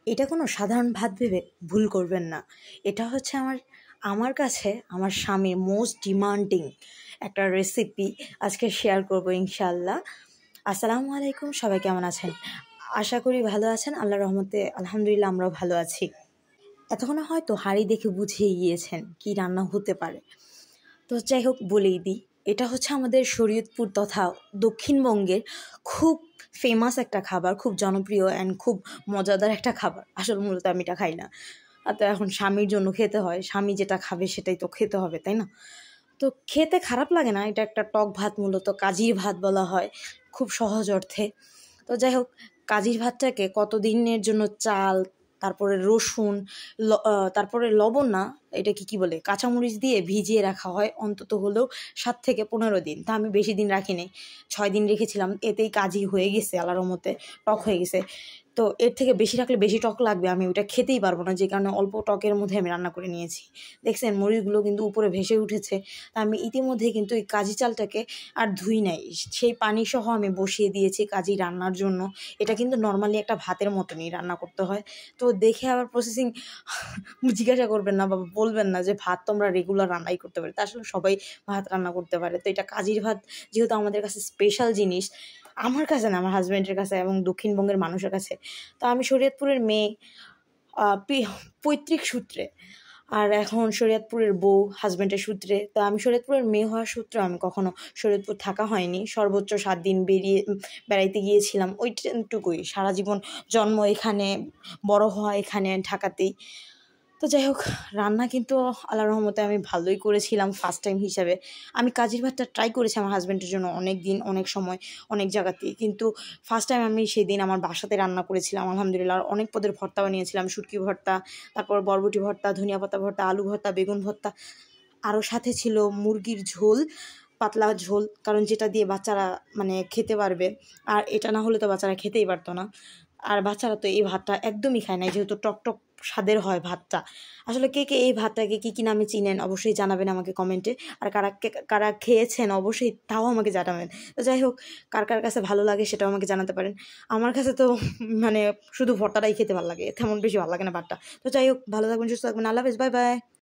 এটা কোনো সাধারণ ভাত ভেবে ভুল করবেন না। এটা হচ্ছে আমার কাছে আমার স্বামীর মোস্ট ডিমান্ডিং একটা রেসিপি আজকে শেয়ার করব ইনশাআল্লাহ। আসসালামু আলাইকুম, সবাই কেমন আছেন? আশা করি ভালো আছেন। আল্লাহর রহমতে আলহামদুলিল্লাহ আমরাও ভালো আছি। এতক্ষণে হয়তো হাঁড়ি দেখে বুঝেই গিয়েছেন কি রান্না হতে পারে। তো যাই হোক, বলেই দিই, এটা হচ্ছে আমাদের শরীয়তপুর তথা দক্ষিণবঙ্গের খুব ফেমাস একটা খাবার, খুব জনপ্রিয় অ্যান্ড খুব মজাদার একটা খাবার। আসলে মূলত আমি এটা খাই না, আর তো এখন স্বামীর জন্য খেতে হয়, স্বামী যেটা খাবে সেটাই তো খেতে হবে, তাই না? তো খেতে খারাপ লাগে না, এটা একটা টক ভাত, মূলত কাজির ভাত বলা হয় খুব সহজ অর্থে। তো যাই হোক, কাজির ভাতটাকে কতদিনের জন্য চাল, তারপরে রসুন, তারপরে লবণ না, এটাকে কি বলে, কাঁচামরিচ দিয়ে ভিজিয়ে রাখা হয় অন্তত হলেও 7 থেকে 15 দিন। তা আমি বেশি দিন রাখিনি, 6 দিন রেখেছিলাম, এতেই কাজি হয়ে গেছে আল্লাহর রহমতে, টক হয়ে গেছে। তো এর থেকে বেশি রাখলে বেশি টক লাগবে, আমি ওটা খেতেই পারবো না, যে কারণে অল্প টকের মধ্যে আমি রান্না করে নিয়েছি। দেখছেন মরিচগুলো কিন্তু উপরে ভেসে উঠেছে। তা আমি ইতিমধ্যে কিন্তু এই কাজি চালটাকে আর ধুই নাই, সেই পানি সহ আমি বসিয়ে দিয়েছি কাজি রান্নার জন্য। এটা কিন্তু নর্মালি একটা ভাতের মতনই রান্না করতে হয়। তো দেখে আবার প্রসেসিং জিজ্ঞাসা করবেন না বা বলবেন না যে ভাত তোমরা রেগুলার রান্নাই করতে পারে। তা আসলে সবাই ভাত রান্না করতে পারে। তো এটা কাজির ভাত যেহেতু আমাদের কাছে স্পেশাল জিনিস, আমার কাছে না, আমার হাজব্যান্ডের কাছে এবং দক্ষিণবঙ্গের মানুষের কাছে। তো আমি শরীয়তপুরের মেয়ে পৈতৃক সূত্রে, আর এখন শরীয়তপুরের বউ হাজব্যান্ডের সূত্রে। তো আমি শরীয়তপুরের মেয়ে হওয়ার সূত্রে আমি কখনো শরীয়তপুর থাকা হয়নি, সর্বোচ্চ 7 দিন বেড়াইতে গিয়েছিলাম, ওইটুকুই। সারা জীবন জন্ম এখানে, বড় হওয়া এখানে ঢাকাতেই। তো যাই হোক, রান্না কিন্তু আল্লাহর রহমতে আমি ভালোই করেছিলাম ফার্স্ট টাইম হিসাবে। আমি কাজির ভাতটা ট্রাই করেছি আমার হাজব্যান্ডের জন্য অনেক দিন, অনেক সময়, অনেক জায়গাতেই, কিন্তু ফার্স্ট টাইম আমি সেদিন আমার বাসাতে রান্না করেছিলাম আলহামদুলিল্লাহ। আর অনেক পদের ভর্তা বানিয়েছিলাম, শুটকি ভর্তা, তারপর বরবটি ভর্তা, ধনিয়া পাতা ভর্তা, আলু ভর্তা, বেগুন ভর্তা, আরও সাথে ছিল মুরগির ঝোল, পাতলা ঝোল, কারণ যেটা দিয়ে বাচ্চারা মানে খেতে পারবে, আর এটা না হলে তো বাচ্চারা খেতেই পারতো না। আর বাচ্চারা তো এই ভাতটা একদমই খায় না, যেহেতু টকটক স্বাদের হয় ভাতটা। আসলে কে কে এই ভাতটাকে কী কী নামে চিনেন অবশ্যই জানাবেন আমাকে কমেন্টে। আর কারা খেয়েছেন অবশ্যই তাও আমাকে জানাবেন। তো যাই হোক, কার কাছে ভালো লাগে সেটাও আমাকে জানাতে পারেন। আমার কাছে তো মানে শুধু ভর্তাটাই খেতে ভালো লাগে, তেমন বেশি ভালো লাগে না ভাতটা। তো যাই হোক, ভালো থাকবেন, সুস্থ থাকবেন, আল্লাহ হাফেজ, বাই বাই।